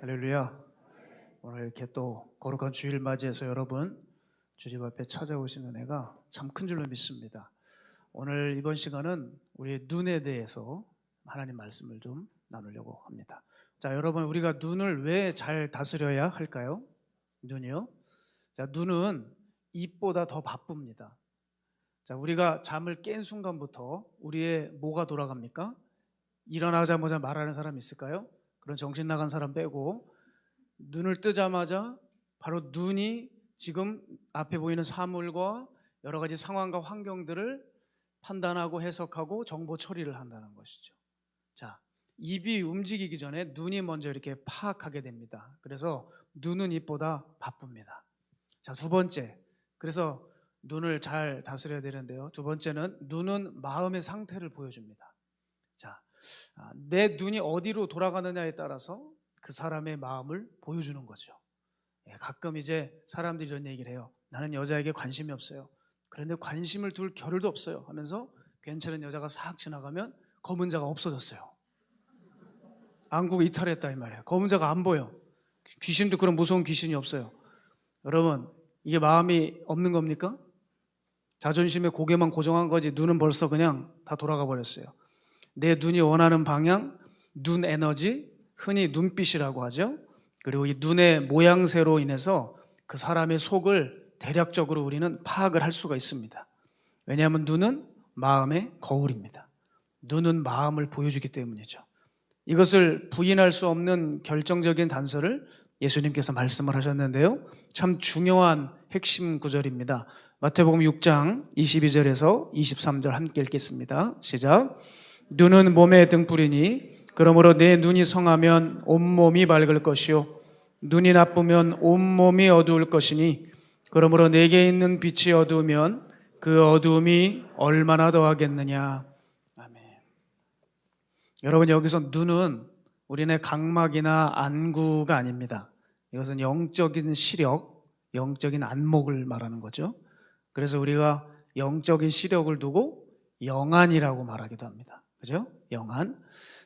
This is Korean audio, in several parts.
할렐루야. 오늘 이렇게 또 거룩한 주일 맞이해서 여러분 주집 앞에 찾아오시는 애가 참 큰 줄로 믿습니다. 오늘 이번 시간은 우리의 눈에 대해서 하나님 말씀을 좀 나누려고 합니다. 자, 여러분, 우리가 눈을 왜 잘 다스려야 할까요? 눈이요? 자, 눈은 입보다 더 바쁩니다. 자, 우리가 잠을 깬 순간부터 우리의 뭐가 돌아갑니까? 일어나자마자 말하는 사람 있을까요? 그런 정신 나간 사람 빼고 눈을 뜨자마자 바로 눈이 지금 앞에 보이는 사물과 여러 가지 상황과 환경들을 판단하고 해석하고 정보 처리를 한다는 것이죠. 자, 입이 움직이기 전에 눈이 먼저 이렇게 파악하게 됩니다. 그래서 눈은 입보다 바쁩니다. 자, 두 번째, 그래서 눈을 잘 다스려야 되는데요. 두 번째는 눈은 마음의 상태를 보여줍니다. 자, 내 눈이 어디로 돌아가느냐에 따라서 그 사람의 마음을 보여주는 거죠. 가끔 이제 사람들이 이런 얘기를 해요. 나는 여자에게 관심이 없어요. 그런데 관심을 둘 겨를도 없어요 하면서 괜찮은 여자가 싹 지나가면 검은 자가 없어졌어요. 안구가 이탈했다 이 말이에요. 검은 자가 안 보여. 귀신도 그런 무서운 귀신이 없어요. 여러분, 이게 마음이 없는 겁니까? 자존심에 고개만 고정한 거지 눈은 벌써 그냥 다 돌아가 버렸어요. 내 눈이 원하는 방향, 눈 에너지, 흔히 눈빛이라고 하죠. 그리고 이 눈의 모양새로 인해서 그 사람의 속을 대략적으로 우리는 파악을 할 수가 있습니다. 왜냐하면 눈은 마음의 거울입니다. 눈은 마음을 보여주기 때문이죠. 이것을 부인할 수 없는 결정적인 단서를 예수님께서 말씀을 하셨는데요. 참 중요한 핵심 구절입니다. 마태복음 6장 22절에서 23절 함께 읽겠습니다. 시작. 눈은 몸의 등불이니 그러므로 내 눈이 성하면 온몸이 밝을 것이요 눈이 나쁘면 온몸이 어두울 것이니 그러므로 내게 있는 빛이 어두우면 그 어두움이 얼마나 더하겠느냐. 아멘. 여러분, 여기서 눈은 우리네 각막이나 안구가 아닙니다. 이것은 영적인 시력, 영적인 안목을 말하는 거죠. 그래서 우리가 영적인 시력을 두고 영안이라고 말하기도 합니다. 그죠? 영안.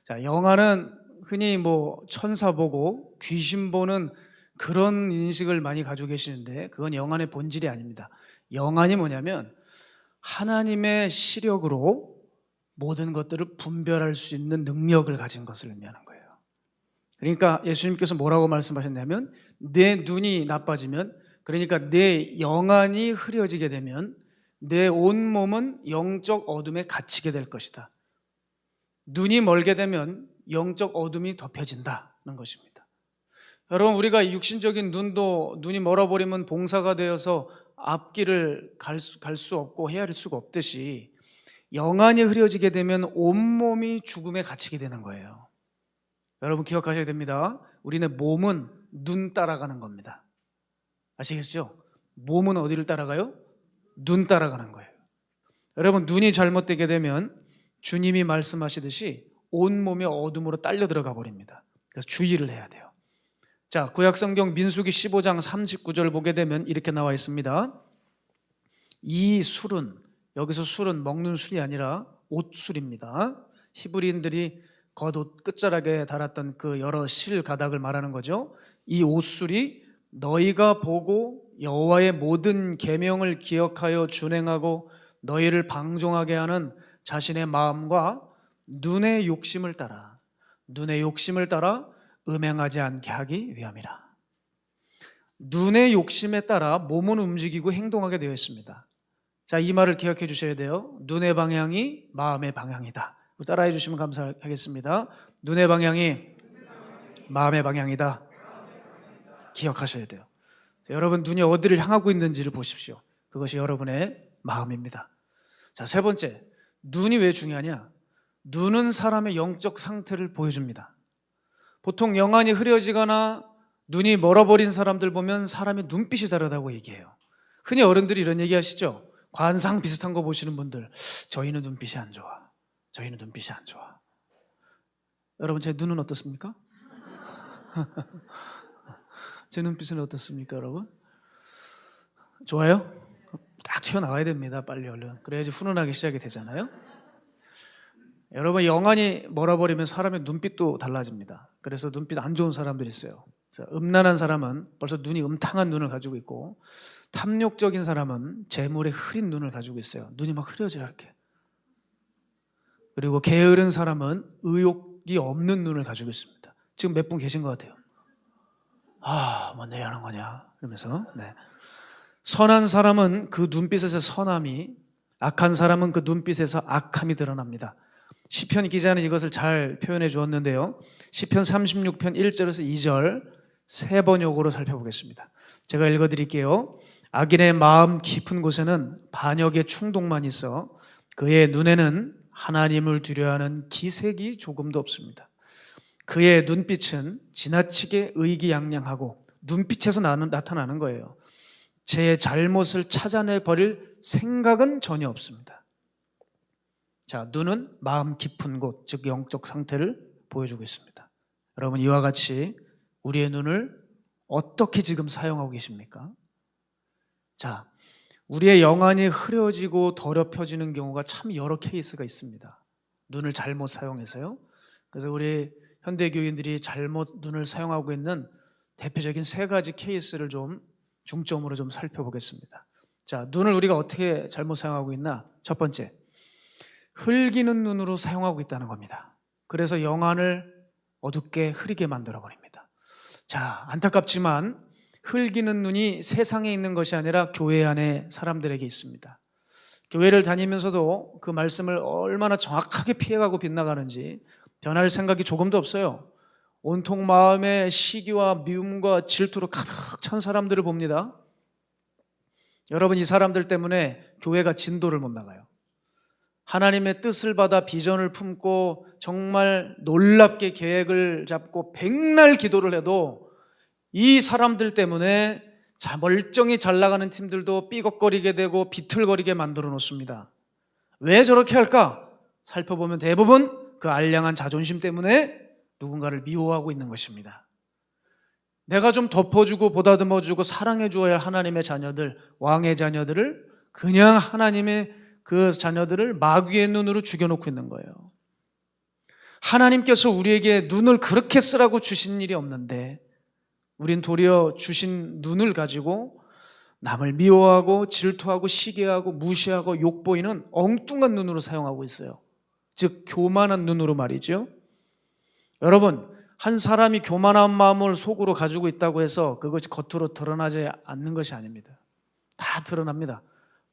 자, 영안은 흔히 천사 보고 귀신 보는 그런 인식을 많이 가지고 계시는데 그건 영안의 본질이 아닙니다. 영안이 뭐냐면 하나님의 시력으로 모든 것들을 분별할 수 있는 능력을 가진 것을 의미하는 거예요. 그러니까 예수님께서 뭐라고 말씀하셨냐면 내 눈이 나빠지면, 그러니까 내 영안이 흐려지게 되면 내 온몸은 영적 어둠에 갇히게 될 것이다. 눈이 멀게 되면 영적 어둠이 덮여진다는 것입니다. 여러분, 우리가 육신적인 눈이 멀어버리면 봉사가 되어서 앞길을 갈 수 없고 헤아릴 수가 없듯이 영안이 흐려지게 되면 온몸이 죽음에 갇히게 되는 거예요. 여러분, 기억하셔야 됩니다. 우리는 몸은 눈 따라가는 겁니다. 아시겠죠? 몸은 어디를 따라가요? 눈 따라가는 거예요. 여러분, 눈이 잘못되게 되면 주님이 말씀하시듯이 온몸이 어둠으로 딸려 들어가 버립니다. 그래서 주의를 해야 돼요. 자, 구약성경 민수기 15장 39절 보게 되면 이렇게 나와 있습니다. 이 술은, 여기서 술은 먹는 술이 아니라 옷술입니다. 히브리인들이 겉옷 끝자락에 달았던 그 여러 실 가닥을 말하는 거죠. 이 옷술이 너희가 보고 여호와의 모든 계명을 기억하여 준행하고 너희를 방종하게 하는 자신의 마음과 눈의 욕심을 따라 음행하지 않게 하기 위함이라. 눈의 욕심에 따라 몸은 움직이고 행동하게 되어 있습니다. 자, 이 말을 기억해 주셔야 돼요. 눈의 방향이 마음의 방향이다. 따라해 주시면 감사하겠습니다. 눈의 방향이 마음의 방향이다. 기억하셔야 돼요. 여러분, 눈이 어디를 향하고 있는지를 보십시오. 그것이 여러분의 마음입니다. 자, 세 번째, 눈이 왜 중요하냐? 눈은 사람의 영적 상태를 보여줍니다. 보통 영안이 흐려지거나 눈이 멀어버린 사람들 보면 사람의 눈빛이 다르다고 얘기해요. 흔히 어른들이 이런 얘기 하시죠. 관상 비슷한 거 보시는 분들, 저희는 눈빛이 안 좋아. 여러분, 제 눈은 어떻습니까? 제 눈빛은 어떻습니까, 여러분? 좋아요? 딱 튀어나와야 됩니다. 빨리 얼른. 그래야지 훈훈하게 시작이 되잖아요. 여러분, 영안이 멀어버리면 사람의 눈빛도 달라집니다. 그래서 눈빛 안 좋은 사람들이 있어요. 그래서 음란한 사람은 벌써 눈이 음탕한 눈을 가지고 있고, 탐욕적인 사람은 재물에 흐린 눈을 가지고 있어요. 눈이 막 흐려져요, 이렇게. 그리고 게으른 사람은 의욕이 없는 눈을 가지고 있습니다. 지금 몇 분 계신 것 같아요. 뭐 내가 하는 거냐 이러면서. 네. 선한 사람은 그 눈빛에서 선함이, 악한 사람은 그 눈빛에서 악함이 드러납니다. 시편 기자는 이것을 잘 표현해 주었는데요. 시편 36편 1절에서 2절 세 번역으로 살펴보겠습니다. 제가 읽어드릴게요. 악인의 마음 깊은 곳에는 반역의 충동만 있어 그의 눈에는 하나님을 두려워하는 기색이 조금도 없습니다. 그의 눈빛은 지나치게 의기양양하고 눈빛에서 나타나는 거예요. 제 잘못을 찾아내 버릴 생각은 전혀 없습니다. 자, 눈은 마음 깊은 곳, 즉 영적 상태를 보여주고 있습니다. 여러분, 이와 같이 우리의 눈을 어떻게 지금 사용하고 계십니까? 자, 우리의 영안이 흐려지고 더럽혀지는 경우가 참 여러 케이스가 있습니다. 눈을 잘못 사용해서요. 그래서 우리 현대교인들이 잘못 눈을 사용하고 있는 대표적인 세 가지 케이스를 좀 중점으로 좀 살펴보겠습니다. 자, 눈을 우리가 어떻게 잘못 사용하고 있나? 첫 번째, 흘기는 눈으로 사용하고 있다는 겁니다. 그래서 영안을 어둡게 흐리게 만들어 버립니다. 자, 안타깝지만 흘기는 눈이 세상에 있는 것이 아니라 교회 안에 사람들에게 있습니다. 교회를 다니면서도 그 말씀을 얼마나 정확하게 피해가고 빗나가는지 변할 생각이 조금도 없어요. 온통 마음에 시기와 미움과 질투로 가득 찬 사람들을 봅니다. 여러분, 이 사람들 때문에 교회가 진도를 못 나가요. 하나님의 뜻을 받아 비전을 품고 정말 놀랍게 계획을 잡고 백날 기도를 해도 이 사람들 때문에 멀쩡히 잘 나가는 팀들도 삐걱거리게 되고 비틀거리게 만들어 놓습니다. 왜 저렇게 할까? 살펴보면 대부분 그 알량한 자존심 때문에 누군가를 미워하고 있는 것입니다. 내가 좀 덮어주고 보다듬어주고 사랑해 주어야 할 하나님의 자녀들, 왕의 자녀들을 그냥 하나님의 그 자녀들을 마귀의 눈으로 죽여놓고 있는 거예요. 하나님께서 우리에게 눈을 그렇게 쓰라고 주신 일이 없는데 우린 도리어 주신 눈을 가지고 남을 미워하고 질투하고 시기하고 무시하고 욕보이는 엉뚱한 눈으로 사용하고 있어요. 즉 교만한 눈으로 말이죠. 여러분, 한 사람이 교만한 마음을 속으로 가지고 있다고 해서 그것이 겉으로 드러나지 않는 것이 아닙니다. 다 드러납니다.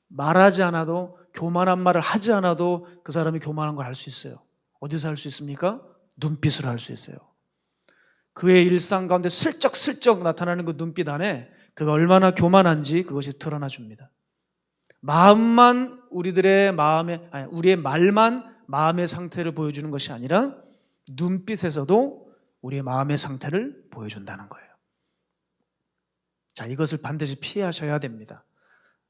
말하지 않아도, 교만한 말을 하지 않아도 그 사람이 교만한 걸 할 수 있어요. 어디서 할 수 있습니까? 눈빛으로 할 수 있어요. 그의 일상 가운데 슬쩍슬쩍 나타나는 그 눈빛 안에 그가 얼마나 교만한지 그것이 드러나 줍니다. 마음만 우리의 말만 마음의 상태를 보여주는 것이 아니라 눈빛에서도 우리의 마음의 상태를 보여준다는 거예요. 자, 이것을 반드시 피하셔야 됩니다.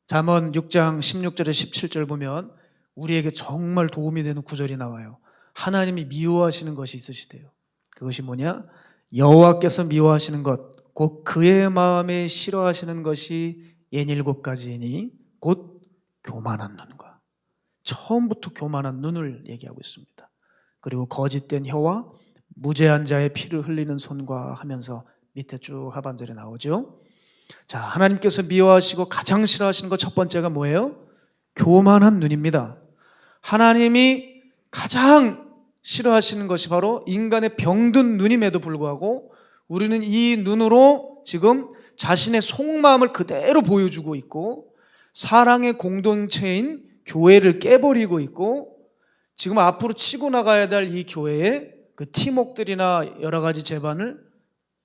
잠언 6장 16절에 17절 보면 우리에게 정말 도움이 되는 구절이 나와요. 하나님이 미워하시는 것이 있으시대요. 그것이 뭐냐? 여호와께서 미워하시는 것, 곧 그의 마음에 싫어하시는 것이 67가지이니 곧 교만한 눈과, 처음부터 교만한 눈을 얘기하고 있습니다. 그리고 거짓된 혀와 무죄한 자의 피를 흘리는 손과 하면서 밑에 쭉 하반절에 나오죠. 자, 하나님께서 미워하시고 가장 싫어하시는 것 첫 번째가 뭐예요? 교만한 눈입니다. 하나님이 가장 싫어하시는 것이 바로 인간의 병든 눈임에도 불구하고 우리는 이 눈으로 지금 자신의 속마음을 그대로 보여주고 있고 사랑의 공동체인 교회를 깨버리고 있고 지금 앞으로 치고 나가야 될 이 교회에 그 팀웍들이나 여러 가지 제반을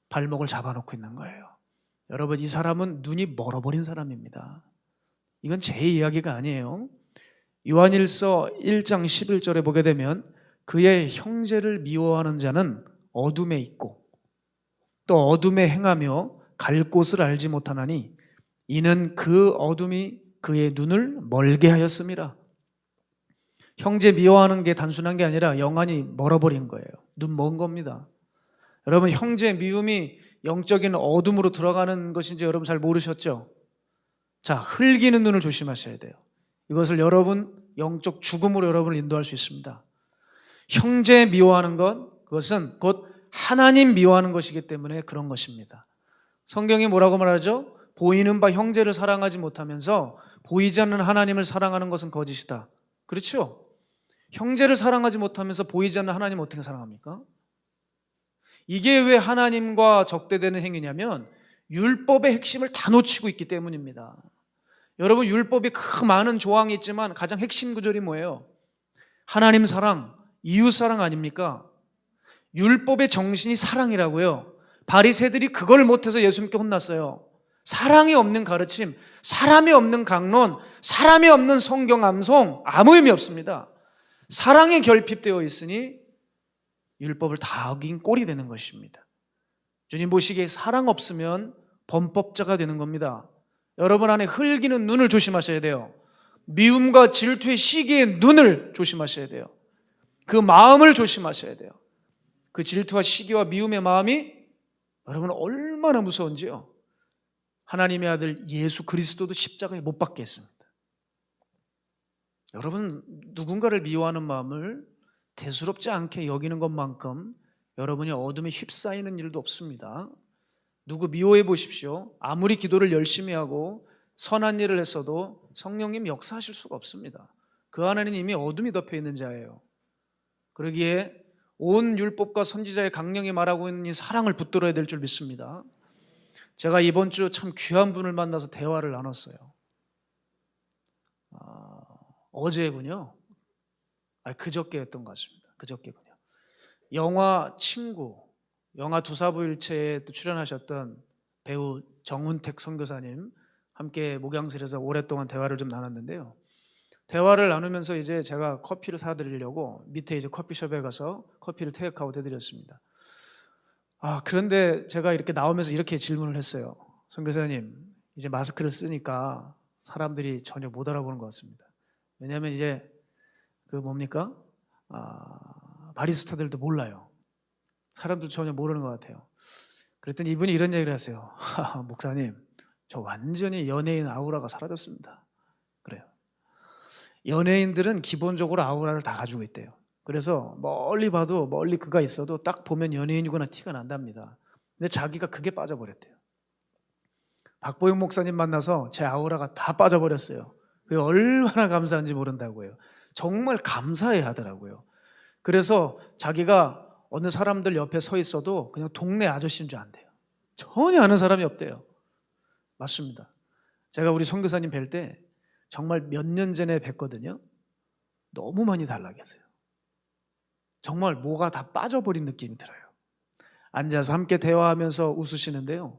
발목을 잡아놓고 있는 거예요. 여러분, 이 사람은 눈이 멀어버린 사람입니다. 이건 제 이야기가 아니에요. 요한일서 1장 11절에 보게 되면 그의 형제를 미워하는 자는 어둠에 있고 또 어둠에 행하며 갈 곳을 알지 못하나니 이는 그 어둠이 그의 눈을 멀게 하였음이라. 형제 미워하는 게 단순한 게 아니라 영안이 멀어버린 거예요. 눈 먼 겁니다. 여러분, 형제 미움이 영적인 어둠으로 들어가는 것인지 여러분 잘 모르셨죠? 자, 흘기는 눈을 조심하셔야 돼요. 이것을 여러분 영적 죽음으로 여러분을 인도할 수 있습니다. 형제 미워하는 것, 그것은 곧 하나님 미워하는 것이기 때문에 그런 것입니다. 성경이 뭐라고 말하죠? 보이는 바 형제를 사랑하지 못하면서 보이지 않는 하나님을 사랑하는 것은 거짓이다. 그렇죠? 형제를 사랑하지 못하면서 보이지 않는 하나님을 어떻게 사랑합니까? 이게 왜 하나님과 적대되는 행위냐면 율법의 핵심을 다 놓치고 있기 때문입니다. 여러분, 율법이 그 많은 조항이 있지만 가장 핵심 구절이 뭐예요? 하나님 사랑, 이웃 사랑 아닙니까? 율법의 정신이 사랑이라고요. 바리새들이 그걸 못해서 예수님께 혼났어요. 사랑이 없는 가르침, 사람이 없는 강론, 사람이 없는 성경 암송, 아무 의미 없습니다. 사랑에 결핍되어 있으니 율법을 다 어긴 꼴이 되는 것입니다. 주님 보시기에 사랑 없으면 범법자가 되는 겁니다. 여러분 안에 흘기는 눈을 조심하셔야 돼요. 미움과 질투의 시기의 눈을 조심하셔야 돼요. 그 마음을 조심하셔야 돼요. 그 질투와 시기와 미움의 마음이 여러분 얼마나 무서운지요. 하나님의 아들 예수 그리스도도 십자가에 못 박게 했습니다. 여러분, 누군가를 미워하는 마음을 대수롭지 않게 여기는 것만큼 여러분이 어둠에 휩싸이는 일도 없습니다. 누구 미워해 보십시오. 아무리 기도를 열심히 하고 선한 일을 했어도 성령님 역사하실 수가 없습니다. 그 안에는 이미 어둠이 덮여 있는 자예요. 그러기에 온 율법과 선지자의 강령이 말하고 있는 이 사랑을 붙들어야 될 줄 믿습니다. 제가 이번 주 참 귀한 분을 만나서 대화를 나눴어요. 어제군요. 그저께였던 것 같습니다. 그저께군요. 영화 친구, 영화 두사부일체에 또 출연하셨던 배우 정운택 선교사님 함께 목양실에서 오랫동안 대화를 좀 나눴는데요. 대화를 나누면서 이제 제가 커피를 사드리려고 밑에 이제 커피숍에 가서 커피를 테이크아웃 해드렸습니다. 그런데 제가 이렇게 나오면서 이렇게 질문을 했어요. 선교사님, 이제 마스크를 쓰니까 사람들이 전혀 못 알아보는 것 같습니다. 왜냐하면 이제 그 뭡니까? 바리스타들도 몰라요. 사람들 전혀 모르는 것 같아요. 그랬더니 이분이 이런 얘기를 하세요. 목사님, 저 완전히 연예인 아우라가 사라졌습니다. 그래요. 연예인들은 기본적으로 아우라를 다 가지고 있대요. 그래서 멀리 봐도 멀리 그가 있어도 딱 보면 연예인이구나 티가 난답니다. 근데 자기가 그게 빠져버렸대요. 박보영 목사님 만나서 제 아우라가 다 빠져버렸어요. 그게 얼마나 감사한지 모른다고요. 정말 감사해 하더라고요. 그래서 자기가 어느 사람들 옆에 서 있어도 그냥 동네 아저씨인 줄 안대요. 전혀 아는 사람이 없대요. 맞습니다. 제가 우리 선교사님 뵐 때 정말 몇 년 전에 뵀거든요. 너무 많이 달라졌어요. 정말 뭐가 다 빠져버린 느낌이 들어요. 앉아서 함께 대화하면서 웃으시는데요.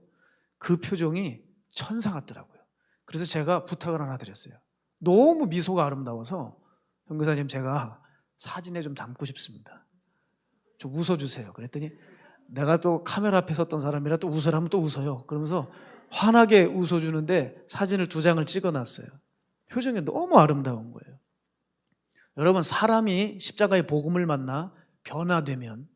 그 표정이 천사 같더라고요. 그래서 제가 부탁을 하나 드렸어요. 너무 미소가 아름다워서 선교사님, 제가 사진에 좀 담고 싶습니다. 좀 웃어주세요. 그랬더니 내가 또 카메라 앞에 섰던 사람이라 또 웃으라면 또 웃어요. 그러면서 환하게 웃어주는데 사진을 2장을 찍어놨어요. 표정이 너무 아름다운 거예요. 여러분, 사람이 십자가의 복음을 만나 변화되면,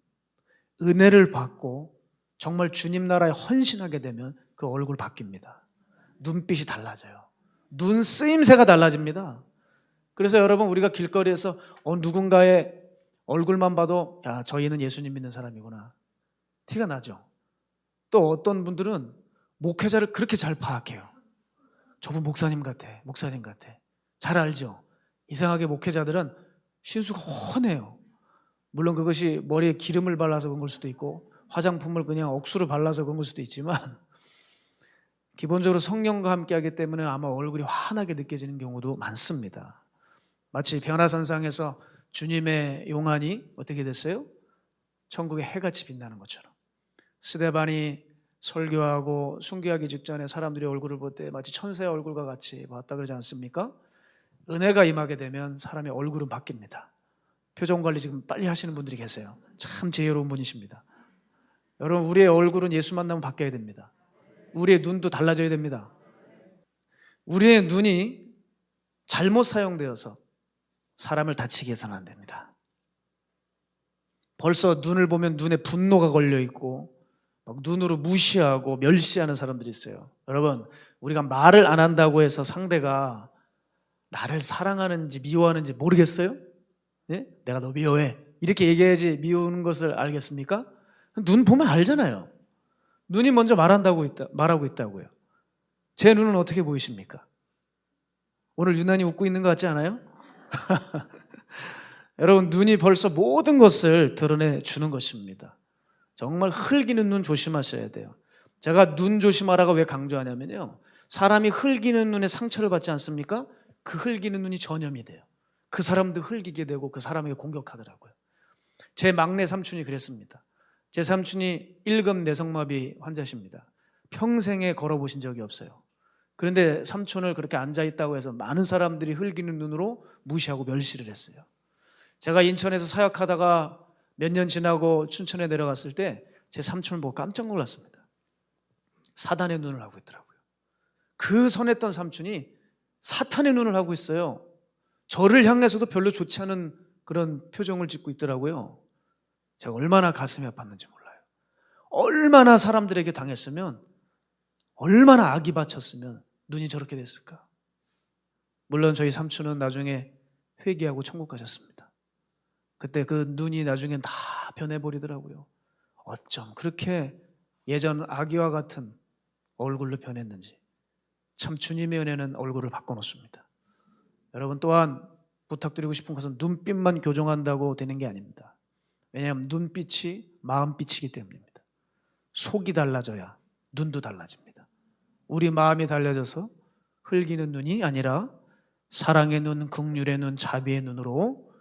은혜를 받고 정말 주님 나라에 헌신하게 되면 그 얼굴 바뀝니다. 눈빛이 달라져요. 눈 쓰임새가 달라집니다. 그래서 여러분, 우리가 길거리에서 누군가의 얼굴만 봐도 야, 저희는 예수님 믿는 사람이구나 티가 나죠. 또 어떤 분들은 목회자를 그렇게 잘 파악해요. 저분 목사님 같아, 목사님 같아. 잘 알죠. 이상하게 목회자들은 신수가 훤해요. 물론 그것이 머리에 기름을 발라서 그런 걸 수도 있고 화장품을 그냥 억수로 발라서 그런 걸 수도 있지만 기본적으로 성령과 함께 하기 때문에 아마 얼굴이 환하게 느껴지는 경우도 많습니다. 마치 변화산상에서 주님의 용안이 어떻게 됐어요? 천국의 해같이 빛나는 것처럼. 스데반이 설교하고 순교하기 직전에 사람들이 얼굴을 볼 때 마치 천사의 얼굴과 같이 봤다 그러지 않습니까? 은혜가 임하게 되면 사람의 얼굴은 바뀝니다. 표정 관리 지금 빨리 하시는 분들이 계세요. 참 지혜로운 분이십니다. 여러분, 우리의 얼굴은 예수 만나면 바뀌어야 됩니다. 우리의 눈도 달라져야 됩니다. 우리의 눈이 잘못 사용되어서 사람을 다치게 해서는 안 됩니다. 벌써 눈을 보면 눈에 분노가 걸려 있고 막 눈으로 무시하고 멸시하는 사람들이 있어요. 여러분, 우리가 말을 안 한다고 해서 상대가 나를 사랑하는지 미워하는지 모르겠어요? 네? 내가 너 미워해 이렇게 얘기해야지 미우는 것을 알겠습니까? 눈 보면 알잖아요. 눈이 먼저 말하고 있다고요. 제 눈은 어떻게 보이십니까? 오늘 유난히 웃고 있는 것 같지 않아요? 여러분, 눈이 벌써 모든 것을 드러내주는 것입니다. 정말 흘기는 눈 조심하셔야 돼요. 제가 눈 조심하라고 왜 강조하냐면요, 사람이 흘기는 눈에 상처를 받지 않습니까? 그 흘기는 눈이 전염이 돼요. 그 사람도 흘기게 되고 그 사람에게 공격하더라고요. 제 막내 삼촌이 그랬습니다. 제 삼촌이 1급 내성마비 환자십니다. 평생에 걸어보신 적이 없어요. 그런데 삼촌을 그렇게 앉아있다고 해서 많은 사람들이 흘기는 눈으로 무시하고 멸시를 했어요. 제가 인천에서 사역하다가 몇 년 지나고 춘천에 내려갔을 때 제 삼촌을 보고 깜짝 놀랐습니다. 사단의 눈을 하고 있더라고요. 그 선했던 삼촌이 사탄의 눈을 하고 있어요. 저를 향해서도 별로 좋지 않은 그런 표정을 짓고 있더라고요. 제가 얼마나 가슴이 아팠는지 몰라요. 얼마나 사람들에게 당했으면, 얼마나 악이 바쳤으면 눈이 저렇게 됐을까. 물론 저희 삼촌은 나중에 회개하고 천국 가셨습니다. 그때 그 눈이 나중엔 다 변해버리더라고요. 어쩜 그렇게 예전 아기와 같은 얼굴로 변했는지. 참 주님의 은혜는 얼굴을 바꿔놓습니다. 여러분, 또한 부탁드리고 싶은 것은 눈빛만 교정한다고 되는 게 아닙니다. 왜냐하면 눈빛이 마음빛이기 때문입니다. 속이 달라져야 눈도 달라집니다. 우리 마음이 달라져서 흘기는 눈이 아니라 사랑의 눈, 긍휼의 눈, 자비의 눈으로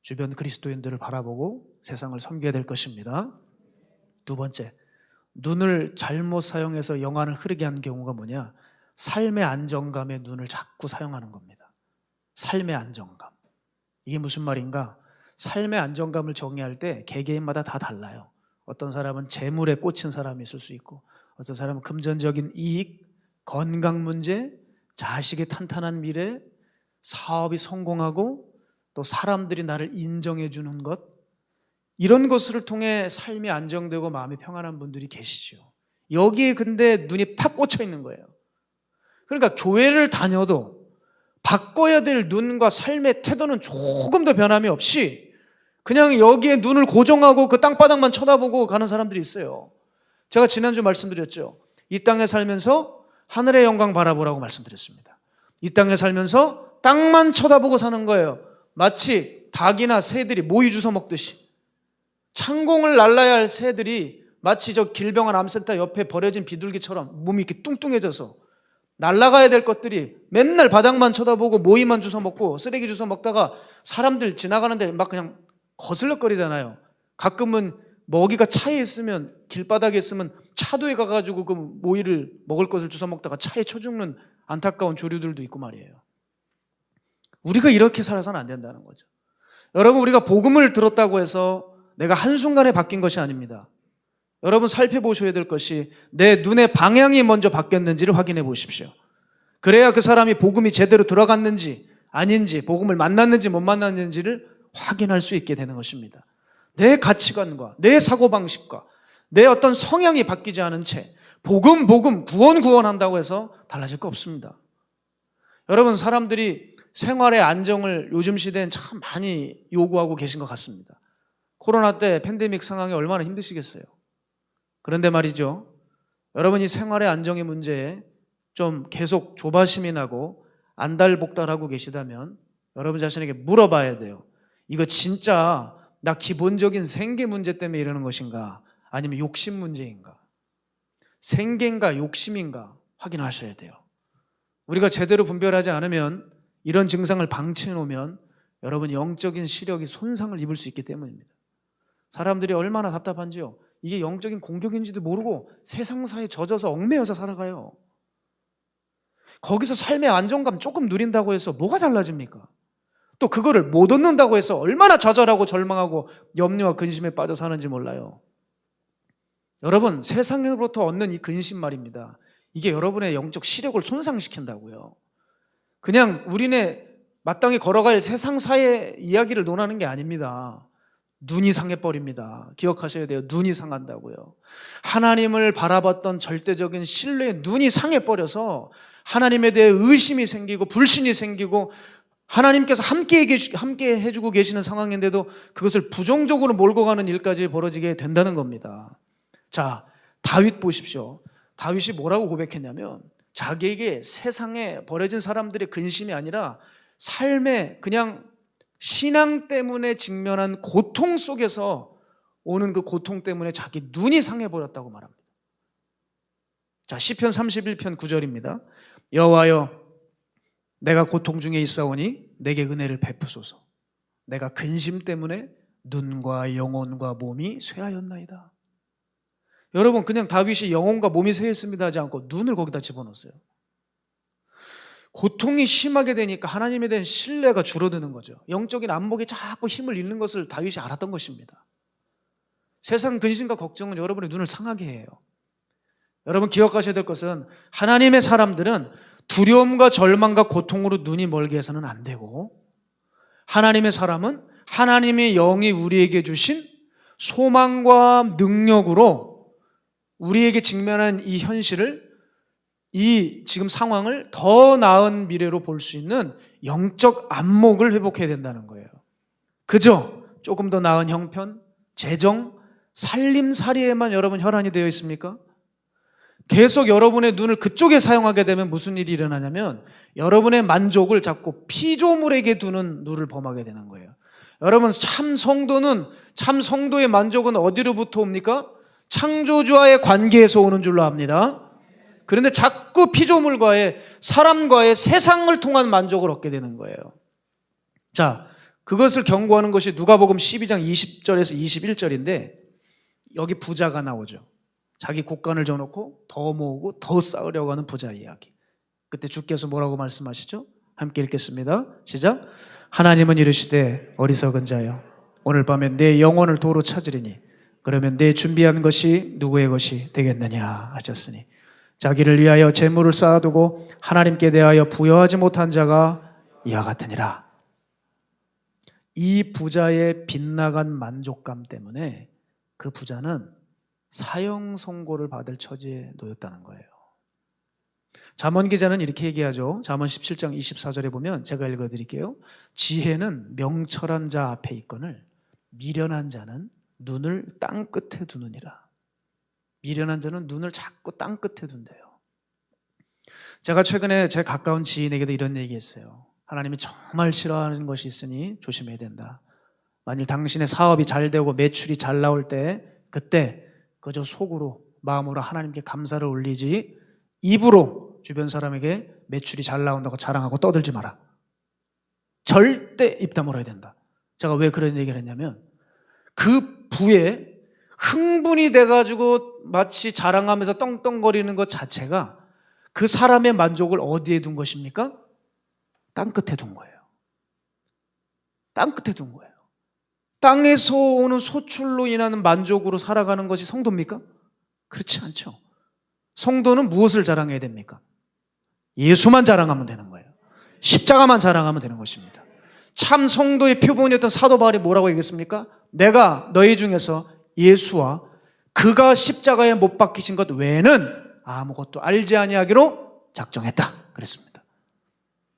주변 그리스도인들을 바라보고 세상을 섬겨야 될 것입니다. 두 번째, 눈을 잘못 사용해서 영안을 흐르게 하는 경우가 뭐냐? 삶의 안정감에 눈을 자꾸 사용하는 겁니다. 삶의 안정감. 이게 무슨 말인가? 삶의 안정감을 정의할 때 개개인마다 다 달라요. 어떤 사람은 재물에 꽂힌 사람이 있을 수 있고, 어떤 사람은 금전적인 이익, 건강 문제, 자식의 탄탄한 미래, 사업이 성공하고 또 사람들이 나를 인정해 주는 것, 이런 것을 통해 삶이 안정되고 마음이 평안한 분들이 계시죠. 여기에 근데 눈이 팍 꽂혀 있는 거예요. 그러니까 교회를 다녀도 바꿔야 될 눈과 삶의 태도는 조금 더 변함이 없이 그냥 여기에 눈을 고정하고 그 땅바닥만 쳐다보고 가는 사람들이 있어요. 제가 지난주 말씀드렸죠. 이 땅에 살면서 하늘의 영광 바라보라고 말씀드렸습니다. 이 땅에 살면서 땅만 쳐다보고 사는 거예요. 마치 닭이나 새들이 모이 주워 먹듯이. 창공을 날라야 할 새들이 마치 저 길병원 암센터 옆에 버려진 비둘기처럼 몸이 이렇게 뚱뚱해져서 날아가야 될 것들이 맨날 바닥만 쳐다보고 모이만 주워 먹고 쓰레기 주워 먹다가 사람들 지나가는데 막 그냥 거슬럭거리잖아요. 가끔은 먹이가 차에 있으면, 길바닥에 있으면 차도에 가가지고 그 모이를 먹을 것을 주워 먹다가 차에 쳐 죽는 안타까운 조류들도 있고 말이에요. 우리가 이렇게 살아서는 안 된다는 거죠. 여러분, 우리가 복음을 들었다고 해서 내가 한순간에 바뀐 것이 아닙니다. 여러분, 살펴보셔야 될 것이 내 눈의 방향이 먼저 바뀌었는지를 확인해 보십시오. 그래야 그 사람이 복음이 제대로 들어갔는지 아닌지, 복음을 만났는지 못 만났는지를 확인할 수 있게 되는 것입니다. 내 가치관과 내 사고방식과 내 어떤 성향이 바뀌지 않은 채 복음 구원한다고 해서 달라질 거 없습니다. 여러분, 사람들이 생활의 안정을 요즘 시대엔 참 많이 요구하고 계신 것 같습니다. 코로나 때 팬데믹 상황이 얼마나 힘드시겠어요. 그런데 말이죠, 여러분, 이 생활의 안정의 문제에 좀 계속 조바심이 나고 안달복달하고 계시다면 여러분 자신에게 물어봐야 돼요. 이거 진짜 나 기본적인 생계 문제 때문에 이러는 것인가, 아니면 욕심 문제인가? 생계인가 욕심인가 확인하셔야 돼요. 우리가 제대로 분별하지 않으면, 이런 증상을 방치해 놓으면 여러분 영적인 시력이 손상을 입을 수 있기 때문입니다. 사람들이 얼마나 답답한지요. 이게 영적인 공격인지도 모르고 세상사에 젖어서 얽매여서 살아가요. 거기서 삶의 안정감 조금 누린다고 해서 뭐가 달라집니까? 또 그거를 못 얻는다고 해서 얼마나 좌절하고 절망하고 염려와 근심에 빠져 사는지 몰라요. 여러분, 세상으로부터 얻는 이 근심 말입니다. 이게 여러분의 영적 시력을 손상시킨다고요. 그냥 우리네 마땅히 걸어갈 세상사의 이야기를 논하는 게 아닙니다. 눈이 상해버립니다. 기억하셔야 돼요. 눈이 상한다고요. 하나님을 바라봤던 절대적인 신뢰의 눈이 상해버려서 하나님에 대해 의심이 생기고 불신이 생기고 하나님께서 함께 해주고 계시는 상황인데도 그것을 부정적으로 몰고 가는 일까지 벌어지게 된다는 겁니다. 자, 다윗 보십시오. 다윗이 뭐라고 고백했냐면 자기에게 세상에 버려진 사람들의 근심이 아니라 삶의 그냥 신앙 때문에 직면한 고통 속에서 오는 그 고통 때문에 자기 눈이 상해버렸다고 말합니다. 자, 시편 31편 9절입니다. 여호와여, 내가 고통 중에 있사오니 내게 은혜를 베푸소서. 내가 근심 때문에 눈과 영혼과 몸이 쇠하였나이다. 여러분, 그냥 다윗이 영혼과 몸이 쇠했습니다 하지 않고 눈을 거기다 집어넣었어요. 고통이 심하게 되니까 하나님에 대한 신뢰가 줄어드는 거죠. 영적인 안목에 자꾸 힘을 잃는 것을 다윗이 알았던 것입니다. 세상 근심과 걱정은 여러분의 눈을 상하게 해요. 여러분 기억하셔야 될 것은 하나님의 사람들은 두려움과 절망과 고통으로 눈이 멀게 해서는 안 되고, 하나님의 사람은 하나님의 영이 우리에게 주신 소망과 능력으로 우리에게 직면한 이 현실을, 이 지금 상황을 더 나은 미래로 볼 수 있는 영적 안목을 회복해야 된다는 거예요. 그저 조금 더 나은 형편, 재정, 살림살이에만 여러분 혈안이 되어 있습니까? 계속 여러분의 눈을 그쪽에 사용하게 되면 무슨 일이 일어나냐면 여러분의 만족을 자꾸 피조물에게 두는 눈을 범하게 되는 거예요. 여러분, 참 성도의 만족은 어디로부터 옵니까? 창조주와의 관계에서 오는 줄로 압니다. 그런데 자꾸 피조물과의, 사람과의, 세상을 통한 만족을 얻게 되는 거예요. 자, 그것을 경고하는 것이 누가복음 12장 20절에서 21절인데 여기 부자가 나오죠. 자기 곡간을 져놓고 더 모으고 더 쌓으려고 하는 부자 이야기. 그때 주께서 뭐라고 말씀하시죠? 함께 읽겠습니다. 시작. 하나님은 이르시되 어리석은 자여, 오늘 밤에 내 영혼을 도로 찾으리니 그러면 내 준비한 것이 누구의 것이 되겠느냐 하셨으니 자기를 위하여 재물을 쌓아두고 하나님께 대하여 부여하지 못한 자가 이와 같으니라. 이 부자의 빗나간 만족감 때문에 그 부자는 사형 선고를 받을 처지에 놓였다는 거예요. 잠언 기자는 이렇게 얘기하죠. 잠언 17장 24절에 보면 제가 읽어드릴게요. 지혜는 명철한 자 앞에 있거늘 미련한 자는 눈을 땅 끝에 두느니라. 미련한 자는 눈을 자꾸 땅 끝에 둔대요. 제가 최근에 제 가까운 지인에게도 이런 얘기했어요. 하나님이 정말 싫어하는 것이 있으니 조심해야 된다. 만일 당신의 사업이 잘 되고 매출이 잘 나올 때 그때 그저 속으로, 마음으로 하나님께 감사를 올리지 입으로 주변 사람에게 매출이 잘 나온다고 자랑하고 떠들지 마라. 절대 입 다물어야 된다. 제가 왜 그런 얘기를 했냐면 그 부에 흥분이 돼가지고 마치 자랑하면서 떵떵거리는 것 자체가 그 사람의 만족을 어디에 둔 것입니까? 땅 끝에 둔 거예요. 땅 끝에 둔 거예요. 땅에서 오는 소출로 인하는 만족으로 살아가는 것이 성도입니까? 그렇지 않죠. 성도는 무엇을 자랑해야 됩니까? 예수만 자랑하면 되는 거예요. 십자가만 자랑하면 되는 것입니다. 참 성도의 표본이었던 사도 바울이 뭐라고 얘기했습니까? 내가 너희 중에서 예수와 그가 십자가에 못 박히신 것 외에는 아무것도 알지 아니하기로 작정했다 그랬습니다.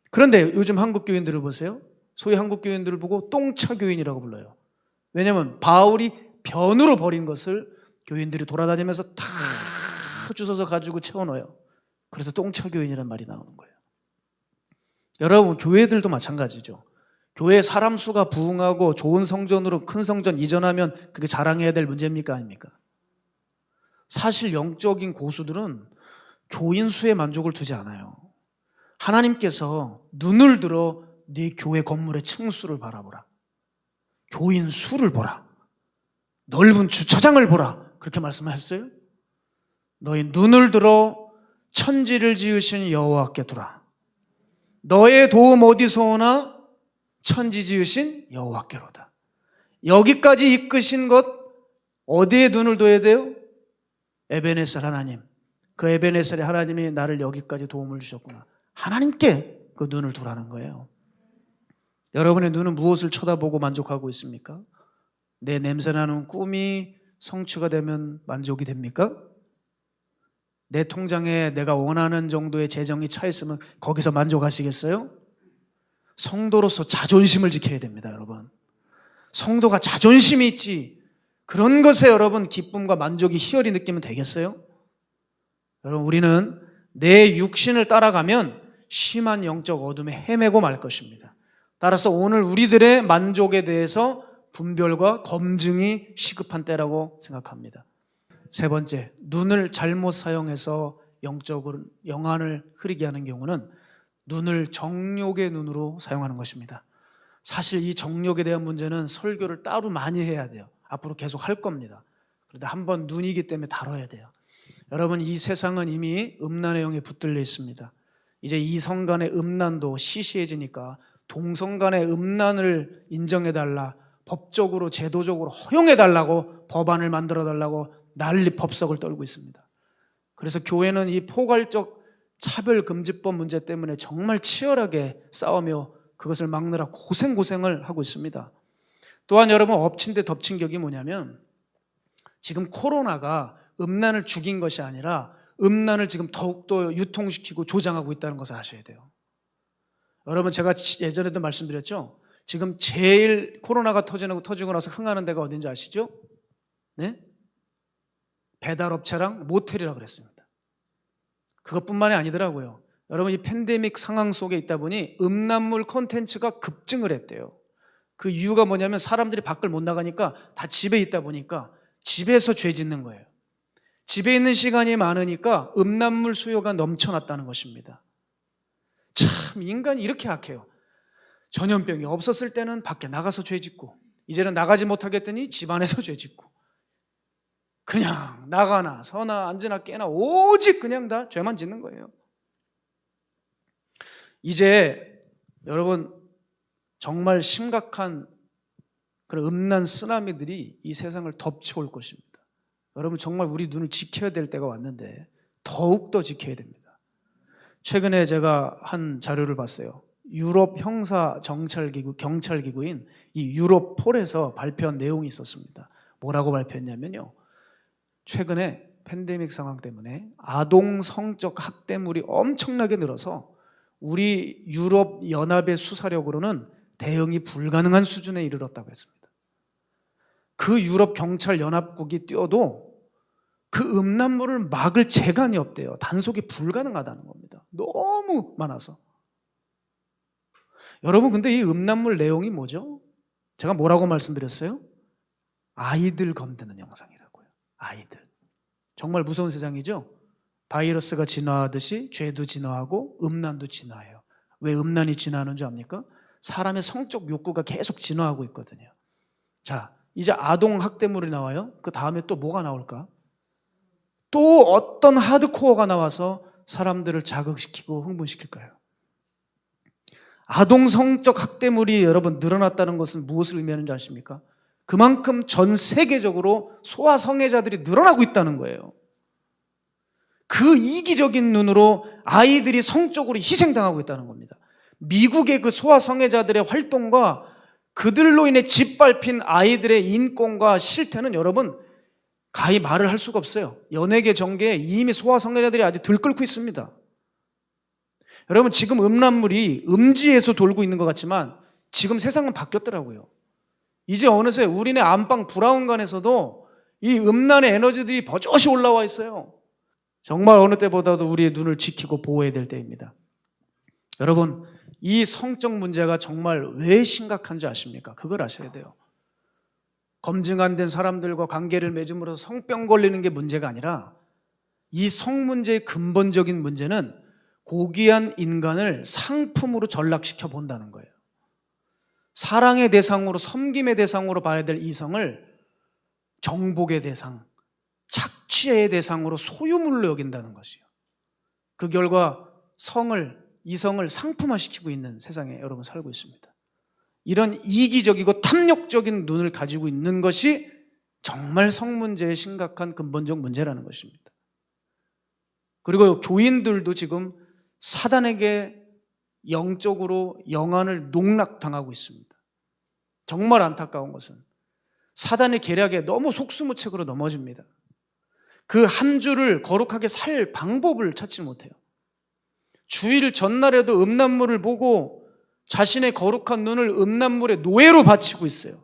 그런데 요즘 한국 교인들을 보세요. 소위 한국 교인들을 보고 똥차 교인이라고 불러요. 왜냐하면 바울이 변으로 버린 것을 교인들이 돌아다니면서 다 주워서 가지고 채워넣어요. 그래서 똥차 교인이란 말이 나오는 거예요. 여러분, 교회들도 마찬가지죠. 교회 사람 수가 부흥하고 좋은 성전으로 큰 성전 이전하면 그게 자랑해야 될 문제입니까? 아닙니까? 사실 영적인 고수들은 교인 수에 만족을 두지 않아요. 하나님께서 눈을 들어 네 교회 건물의 층수를 바라보라. 교인 수를 보라. 넓은 주차장을 보라. 그렇게 말씀하셨어요? 너희 눈을 들어 천지를 지으신 여호와께 두라. 너의 도움 어디서 오나? 천지 지으신 여호와께로다. 여기까지 이끄신 것 어디에 눈을 둬야 돼요? 에베네셀 하나님. 그 에베네셀의 하나님이 나를 여기까지 도움을 주셨구나. 하나님께 그 눈을 두라는 거예요. 여러분의 눈은 무엇을 쳐다보고 만족하고 있습니까? 내 냄새나는 꿈이 성취가 되면 만족이 됩니까? 내 통장에 내가 원하는 정도의 재정이 차 있으면 거기서 만족하시겠어요? 성도로서 자존심을 지켜야 됩니다, 여러분. 성도가 자존심이 있지, 그런 것에 여러분 기쁨과 만족이 희열이 느끼면 되겠어요? 여러분, 우리는 내 육신을 따라가면 심한 영적 어둠에 헤매고 말 것입니다. 따라서 오늘 우리들의 만족에 대해서 분별과 검증이 시급한 때라고 생각합니다. 세 번째, 눈을 잘못 사용해서 영적으로 영안을 흐리게 하는 경우는 눈을 정욕의 눈으로 사용하는 것입니다. 사실 이 정욕에 대한 문제는 설교를 따로 많이 해야 돼요. 앞으로 계속 할 겁니다. 그런데 한번 눈이기 때문에 다뤄야 돼요. 여러분, 이 세상은 이미 음란의 영에 붙들려 있습니다. 이제 이성 간의 음란도 시시해지니까 동성 간의 음란을 인정해달라, 법적으로 제도적으로 허용해달라고 법안을 만들어달라고 난리 법석을 떨고 있습니다. 그래서 교회는 이 포괄적 차별금지법 문제 때문에 정말 치열하게 싸우며 그것을 막느라 고생을 하고 있습니다. 또한 여러분, 엎친 데 덮친 격이 뭐냐면 지금 코로나가 음란을 죽인 것이 아니라 음란을 지금 더욱더 유통시키고 조장하고 있다는 것을 아셔야 돼요. 여러분, 제가 예전에도 말씀드렸죠? 지금 제일 코로나가 터지고 나서 흥하는 데가 어딘지 아시죠? 네? 배달업체랑 모텔이라고 그랬습니다. 그것뿐만이 아니더라고요. 여러분, 이 팬데믹 상황 속에 있다 보니 음란물 콘텐츠가 급증을 했대요. 그 이유가 뭐냐면 사람들이 밖을 못 나가니까 다 집에 있다 보니까 집에서 죄 짓는 거예요. 집에 있는 시간이 많으니까 음란물 수요가 넘쳐났다는 것입니다. 참, 인간이 이렇게 악해요. 전염병이 없었을 때는 밖에 나가서 죄 짓고, 이제는 나가지 못하겠더니 집안에서 죄 짓고, 그냥 나가나 서나 앉으나 깨나 오직 그냥 다 죄만 짓는 거예요. 이제 여러분, 정말 심각한 그런 음란 쓰나미들이 이 세상을 덮쳐올 것입니다. 여러분, 정말 우리 눈을 지켜야 될 때가 왔는데 더욱더 지켜야 됩니다. 최근에 제가 한 자료를 봤어요. 유럽 경찰기구인 이 유로폴에서 발표한 내용이 있었습니다. 뭐라고 발표했냐면요, 최근에 팬데믹 상황 때문에 아동 성적 학대물이 엄청나게 늘어서 우리 유럽 연합의 수사력으로는 대응이 불가능한 수준에 이르렀다고 했습니다. 그 유럽 경찰 연합국이 뛰어도 그 음란물을 막을 재간이 없대요. 단속이 불가능하다는 겁니다. 너무 많아서. 여러분, 근데 이 음란물 내용이 뭐죠? 제가 뭐라고 말씀드렸어요? 아이들 건드는 영상이라고요. 아이들. 정말 무서운 세상이죠? 바이러스가 진화하듯이 죄도 진화하고 음란도 진화해요. 왜 음란이 진화하는 줄 압니까? 사람의 성적 욕구가 계속 진화하고 있거든요. 자, 이제 아동 학대물이 나와요. 그 다음에 또 뭐가 나올까? 또 어떤 하드코어가 나와서 사람들을 자극시키고 흥분시킬까요? 아동 성적 학대물이 여러분 늘어났다는 것은 무엇을 의미하는지 아십니까? 그만큼 전 세계적으로 소아성애자들이 늘어나고 있다는 거예요. 그 이기적인 눈으로 아이들이 성적으로 희생당하고 있다는 겁니다. 미국의 그 소아성애자들의 활동과 그들로 인해 짓밟힌 아이들의 인권과 실태는 여러분 가히 말을 할 수가 없어요. 연예계 전개에 이미 소아성애자들이 아주 들끓고 있습니다. 여러분, 지금 음란물이 음지에서 돌고 있는 것 같지만 지금 세상은 바뀌었더라고요. 이제 어느새 우리네 안방 브라운관에서도 이 음란의 에너지들이 버젓이 올라와 있어요. 정말 어느 때보다도 우리의 눈을 지키고 보호해야 될 때입니다. 여러분, 이 성적 문제가 정말 왜 심각한지 아십니까? 그걸 아셔야 돼요. 검증 안 된 사람들과 관계를 맺음으로써 성병 걸리는 게 문제가 아니라 이 성 문제의 근본적인 문제는 고귀한 인간을 상품으로 전락시켜 본다는 거예요. 사랑의 대상으로, 섬김의 대상으로 봐야 될 이성을 정복의 대상, 착취의 대상으로 소유물로 여긴다는 것이요. 그 결과 이성을 상품화시키고 있는 세상에 여러분 살고 있습니다. 이런 이기적이고 탐욕적인 눈을 가지고 있는 것이 정말 성 문제의 심각한 근본적 문제라는 것입니다. 그리고 교인들도 지금 사단에게 영적으로 영안을 농락당하고 있습니다. 정말 안타까운 것은 사단의 계략에 너무 속수무책으로 넘어집니다. 그 한 주를 거룩하게 살 방법을 찾지 못해요. 주일 전날에도 음란물을 보고 자신의 거룩한 눈을 음란물의 노예로 바치고 있어요.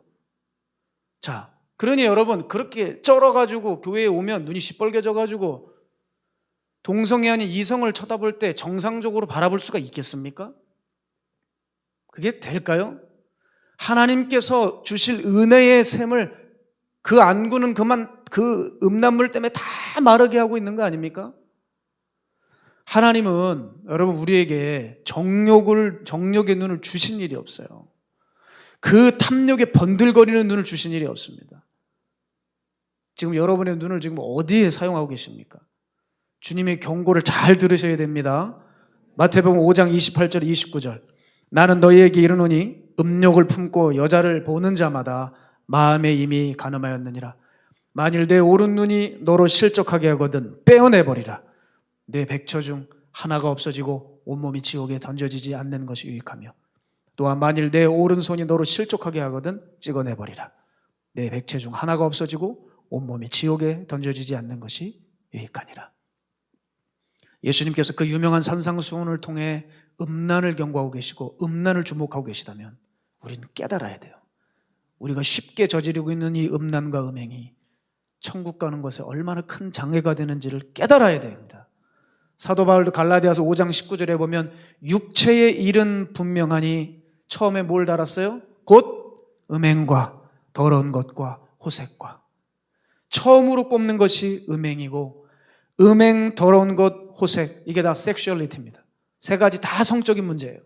자, 그러니 여러분, 그렇게 쩔어가지고 교회에 오면 눈이 시뻘개져가지고 동성애 아닌 이성을 쳐다볼 때 정상적으로 바라볼 수가 있겠습니까? 그게 될까요? 하나님께서 주실 은혜의 샘을 그 안구는 그만 그 음란물 때문에 다 마르게 하고 있는 거 아닙니까? 하나님은 여러분 우리에게 정욕의 눈을 주신 일이 없어요. 그 탐욕에 번들거리는 눈을 주신 일이 없습니다. 지금 여러분의 눈을 지금 어디에 사용하고 계십니까? 주님의 경고를 잘 들으셔야 됩니다. 마태복음 5장 28절 29절. 나는 너희에게 이르노니 음욕을 품고 여자를 보는 자마다 마음에 이미 간음하였느니라. 만일 내 오른 눈이 너로 실족하게 하거든 빼어내버리라. 내 백처 중 하나가 없어지고 온몸이 지옥에 던져지지 않는 것이 유익하며 또한 만일 내 오른손이 너로 실족하게 하거든 찍어내버리라. 내 백체 중 하나가 없어지고 온몸이 지옥에 던져지지 않는 것이 유익하니라. 예수님께서 그 유명한 산상수훈을 통해 음란을 경고하고 계시고 음란을 주목하고 계시다면 우리는 깨달아야 돼요. 우리가 쉽게 저지르고 있는 이 음란과 음행이 천국 가는 것에 얼마나 큰 장애가 되는지를 깨달아야 됩니다. 사도 바울도 갈라디아서 5장 19절에 보면 육체의 일은 분명하니 처음에 뭘 달았어요? 곧 음행과 더러운 것과 호색과. 처음으로 꼽는 것이 음행이고 음행, 더러운 것, 호색, 이게 다 섹슈얼리티입니다. 세 가지 다 성적인 문제예요.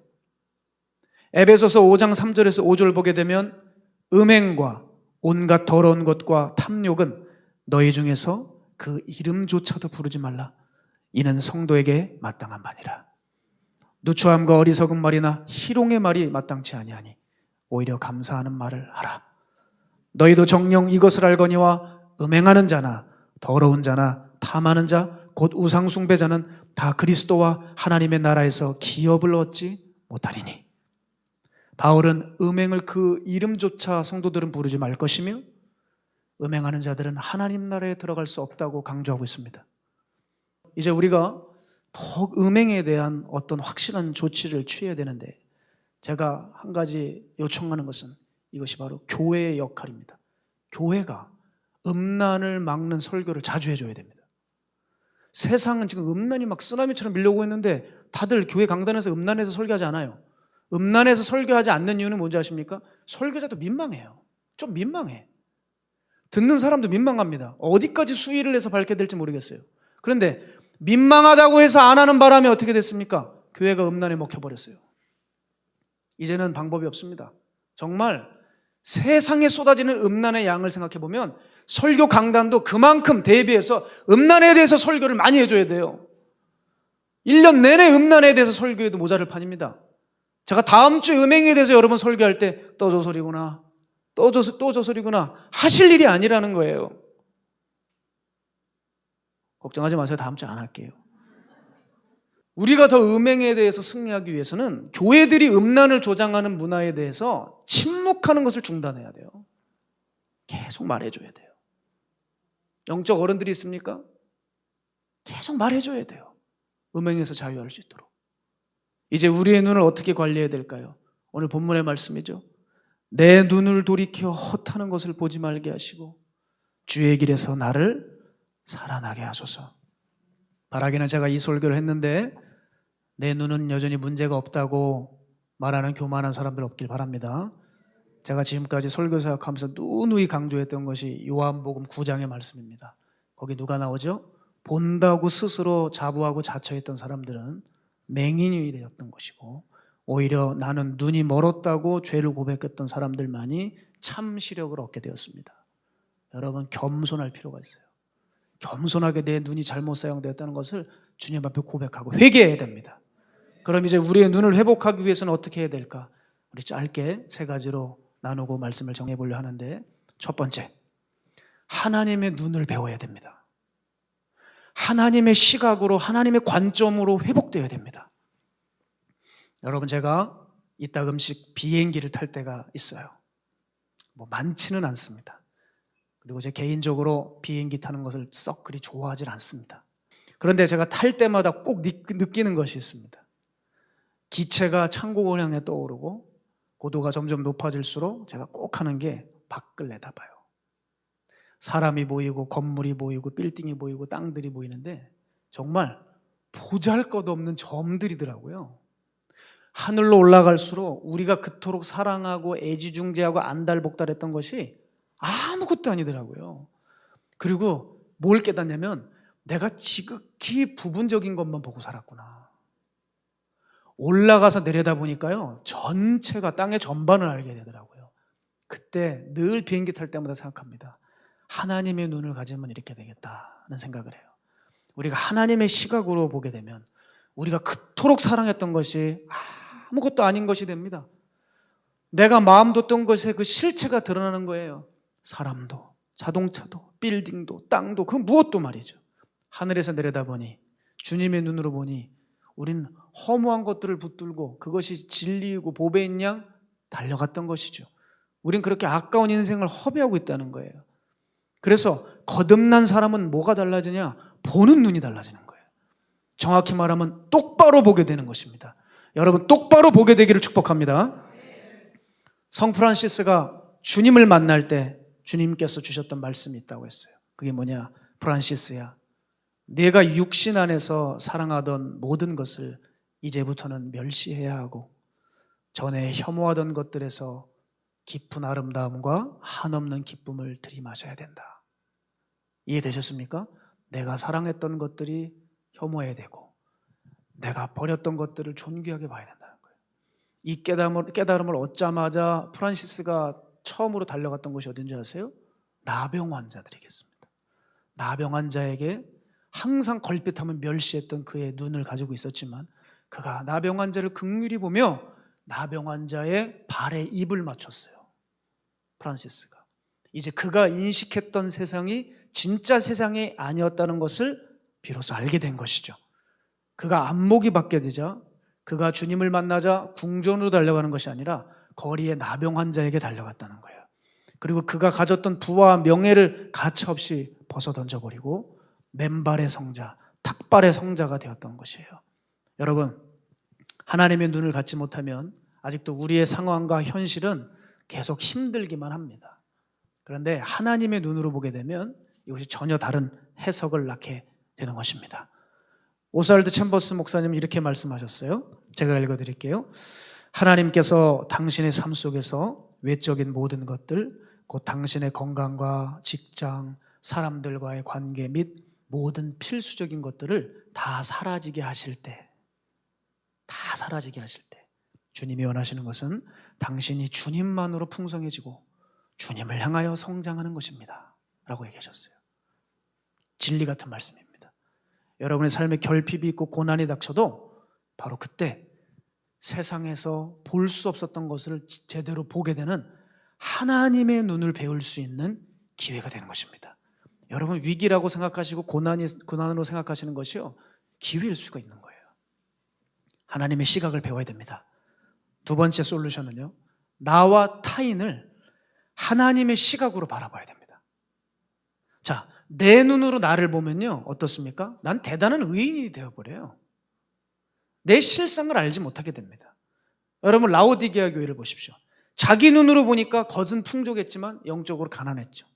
에베소서 5장 3절에서 5절 보게 되면 음행과 온갖 더러운 것과 탐욕은 너희 중에서 그 이름조차도 부르지 말라. 이는 성도에게 마땅한 바니라. 누추함과 어리석은 말이나 희롱의 말이 마땅치 아니하니 오히려 감사하는 말을 하라. 너희도 정녕 이것을 알거니와 음행하는 자나 더러운 자나 탐하는 자 곧 우상 숭배자는 다 그리스도와 하나님의 나라에서 기업을 얻지 못하리니. 바울은 음행을 그 이름조차 성도들은 부르지 말 것이며 음행하는 자들은 하나님 나라에 들어갈 수 없다고 강조하고 있습니다. 이제 우리가 더 음행에 대한 어떤 확실한 조치를 취해야 되는데 제가 한 가지 요청하는 것은 이것이 바로 교회의 역할입니다. 교회가 음란을 막는 설교를 자주 해줘야 됩니다. 세상은 지금 음란이 막 쓰나미처럼 밀려오고 있는데 다들 교회 강단에서 음란에서 설교하지 않아요. 음란에서 설교하지 않는 이유는 뭔지 아십니까? 설교자도 민망해요. 좀 민망해. 듣는 사람도 민망합니다. 어디까지 수위를 해서 밝게 될지 모르겠어요. 그런데 민망하다고 해서 안 하는 바람에 어떻게 됐습니까? 교회가 음란에 먹혀버렸어요. 이제는 방법이 없습니다. 정말 세상에 쏟아지는 음란의 양을 생각해보면 설교 강단도 그만큼 대비해서 음란에 대해서 설교를 많이 해줘야 돼요. 1년 내내 음란에 대해서 설교해도 모자랄 판입니다. 제가 다음 주에 음행에 대해서 여러분 설교할 때 또 저 소리구나, 또 저 소리구나 하실 일이 아니라는 거예요. 걱정하지 마세요. 다음 주에 안 할게요. 우리가 더 음행에 대해서 승리하기 위해서는 교회들이 음란을 조장하는 문화에 대해서 침묵하는 것을 중단해야 돼요. 계속 말해줘야 돼요. 영적 어른들이 있습니까? 계속 말해줘야 돼요. 음행에서 자유할 수 있도록. 이제 우리의 눈을 어떻게 관리해야 될까요? 오늘 본문의 말씀이죠. 내 눈을 돌이켜 헛하는 것을 보지 말게 하시고 주의 길에서 나를 살아나게 하소서. 바라기는 제가 이 설교를 했는데 내 눈은 여전히 문제가 없다고 말하는 교만한 사람들 없길 바랍니다. 제가 지금까지 설교 사역하면서 누누이 강조했던 것이 요한복음 9장의 말씀입니다. 거기 누가 나오죠? 본다고 스스로 자부하고 자처했던 사람들은 맹인이 되었던 것이고 오히려 나는 눈이 멀었다고 죄를 고백했던 사람들만이 참 시력을 얻게 되었습니다. 여러분 겸손할 필요가 있어요. 겸손하게 내 눈이 잘못 사용되었다는 것을 주님 앞에 고백하고 회개해야 됩니다. 그럼 이제 우리의 눈을 회복하기 위해서는 어떻게 해야 될까? 우리 짧게 세 가지로 나누고 말씀을 정해보려 하는데 첫 번째, 하나님의 눈을 배워야 됩니다. 하나님의 시각으로 하나님의 관점으로 회복되어야 됩니다. 여러분 제가 이따금씩 비행기를 탈 때가 있어요. 뭐 많지는 않습니다. 그리고 제 개인적으로 비행기 타는 것을 썩 그리 좋아하지 않습니다. 그런데 제가 탈 때마다 꼭 느끼는 것이 있습니다. 기체가 창고를 향해 떠오르고 고도가 점점 높아질수록 제가 꼭 하는 게 밖을 내다봐요. 사람이 보이고 건물이 보이고 빌딩이 보이고 땅들이 보이는데 정말 보잘것없는 점들이더라고요. 하늘로 올라갈수록 우리가 그토록 사랑하고 애지중지하고 안달복달했던 것이 아무것도 아니더라고요. 그리고 뭘 깨닫냐면 내가 지극히 부분적인 것만 보고 살았구나. 올라가서 내려다보니까요, 전체가 땅의 전반을 알게 되더라고요. 그때 늘 비행기 탈 때마다 생각합니다. 하나님의 눈을 가지면 이렇게 되겠다는 생각을 해요. 우리가 하나님의 시각으로 보게 되면 우리가 그토록 사랑했던 것이 아무것도 아닌 것이 됩니다. 내가 마음 뒀던 것에 그 실체가 드러나는 거예요. 사람도, 자동차도, 빌딩도, 땅도, 그 무엇도 말이죠. 하늘에서 내려다보니, 주님의 눈으로 보니 우린 허무한 것들을 붙들고 그것이 진리이고 보배인 양 달려갔던 것이죠. 우린 그렇게 아까운 인생을 허비하고 있다는 거예요. 그래서 거듭난 사람은 뭐가 달라지냐? 보는 눈이 달라지는 거예요. 정확히 말하면 똑바로 보게 되는 것입니다. 여러분, 똑바로 보게 되기를 축복합니다. 성 프란시스가 주님을 만날 때 주님께서 주셨던 말씀이 있다고 했어요. 그게 뭐냐? 프란시스야, 내가 육신 안에서 사랑하던 모든 것을 이제부터는 멸시해야 하고 전에 혐오하던 것들에서 깊은 아름다움과 한없는 기쁨을 들이마셔야 된다. 이해되셨습니까? 내가 사랑했던 것들이 혐오해야 되고 내가 버렸던 것들을 존귀하게 봐야 된다는 거예요. 이 깨달음을 얻자마자 프란시스가 처음으로 달려갔던 곳이 어딘지 아세요? 나병 환자들이겠습니다. 나병 환자에게 항상 걸핏하면 멸시했던 그의 눈을 가지고 있었지만 그가 나병 환자를 긍휼히 보며 나병 환자의 발에 입을 맞췄어요. 프란시스가. 이제 그가 인식했던 세상이 진짜 세상이 아니었다는 것을 비로소 알게 된 것이죠. 그가 안목이 바뀌어지자 그가 주님을 만나자 궁전으로 달려가는 것이 아니라 거리의 나병 환자에게 달려갔다는 거예요. 그리고 그가 가졌던 부와 명예를 가차없이 벗어던져버리고 맨발의 성자, 탁발의 성자가 되었던 것이에요. 여러분, 하나님의 눈을 갖지 못하면 아직도 우리의 상황과 현실은 계속 힘들기만 합니다. 그런데 하나님의 눈으로 보게 되면 이것이 전혀 다른 해석을 낳게 되는 것입니다. 오스왈드 챔버스 목사님은 이렇게 말씀하셨어요. 제가 읽어드릴게요. 하나님께서 당신의 삶 속에서 외적인 모든 것들, 곧 당신의 건강과 직장, 사람들과의 관계 및 모든 필수적인 것들을 다 사라지게 하실 때, 주님이 원하시는 것은 당신이 주님만으로 풍성해지고 주님을 향하여 성장하는 것입니다 라고 얘기하셨어요. 진리 같은 말씀입니다. 여러분의 삶에 결핍이 있고 고난이 닥쳐도 바로 그때 세상에서 볼 수 없었던 것을 제대로 보게 되는 하나님의 눈을 배울 수 있는 기회가 되는 것입니다. 여러분, 위기라고 생각하시고 고난으로 생각하시는 것이요, 기회일 수가 있는 거예요. 하나님의 시각을 배워야 됩니다. 두 번째 솔루션은요, 나와 타인을 하나님의 시각으로 바라봐야 됩니다. 자, 내 눈으로 나를 보면요, 어떻습니까? 난 대단한 의인이 되어버려요. 내 실상을 알지 못하게 됩니다. 여러분, 라오디게아 교회를 보십시오. 자기 눈으로 보니까 겉은 풍족했지만 영적으로 가난했죠.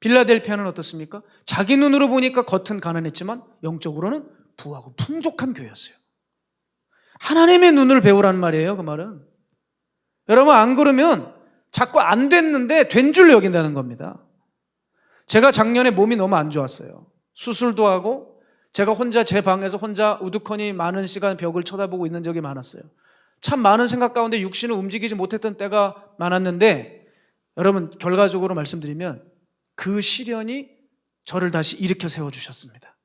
빌라델피아는 어떻습니까? 자기 눈으로 보니까 겉은 가난했지만 영적으로는 부하고 풍족한 교회였어요. 하나님의 눈을 배우라는 말이에요. 그 말은, 여러분, 안 그러면 자꾸 안 됐는데 된 줄 여긴다는 겁니다. 제가 작년에 몸이 너무 안 좋았어요. 수술도 하고 제가 혼자 제 방에서 혼자 우두커니 많은 시간 벽을 쳐다보고 있는 적이 많았어요. 참 많은 생각 가운데 육신을 움직이지 못했던 때가 많았는데, 여러분, 결과적으로 말씀드리면 그 시련이 저를 다시 일으켜 세워주셨습니다.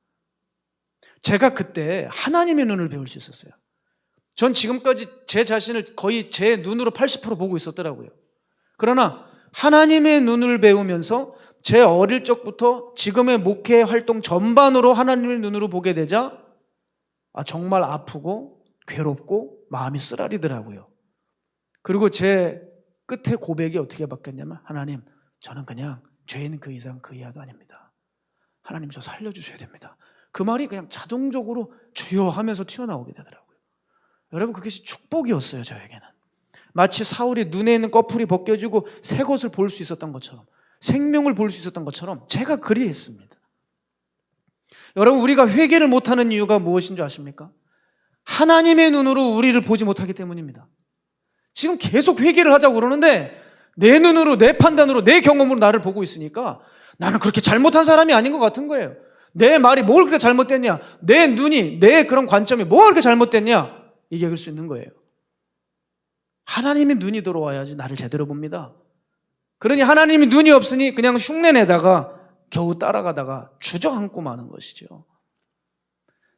제가 그때 하나님의 눈을 배울 수 있었어요. 전 지금까지 제 자신을 거의 제 눈으로 80% 보고 있었더라고요. 그러나 하나님의 눈을 배우면서 제 어릴 적부터 지금의 목회 활동 전반으로 하나님의 눈으로 보게 되자 정말 아프고 괴롭고 마음이 쓰라리더라고요. 그리고 제 끝에 고백이 어떻게 바뀌었냐면, 하나님, 저는 그냥 죄인 그 이상 그 이하도 아닙니다. 하나님, 저 살려주셔야 됩니다. 그 말이 그냥 자동적으로 주여 하면서 튀어나오게 되더라고요. 여러분, 그것이 축복이었어요. 저에게는 마치 사울이 눈에 있는 꺼풀이 벗겨지고 새 것을 볼 수 있었던 것처럼, 생명을 볼 수 있었던 것처럼 제가 그리했습니다. 여러분, 우리가 회개를 못하는 이유가 무엇인 줄 아십니까? 하나님의 눈으로 우리를 보지 못하기 때문입니다. 지금 계속 회개를 하자고 그러는데 내 눈으로, 내 판단으로, 내 경험으로 나를 보고 있으니까 나는 그렇게 잘못한 사람이 아닌 것 같은 거예요. 내 말이 뭘 그렇게 잘못됐냐, 내 눈이, 내 그런 관점이 뭐가 그렇게 잘못됐냐, 얘기할 수 있는 거예요. 하나님의 눈이 들어와야지 나를 제대로 봅니다. 그러니 하나님이 눈이 없으니 그냥 흉내내다가 겨우 따라가다가 주저앉고 마는 것이죠.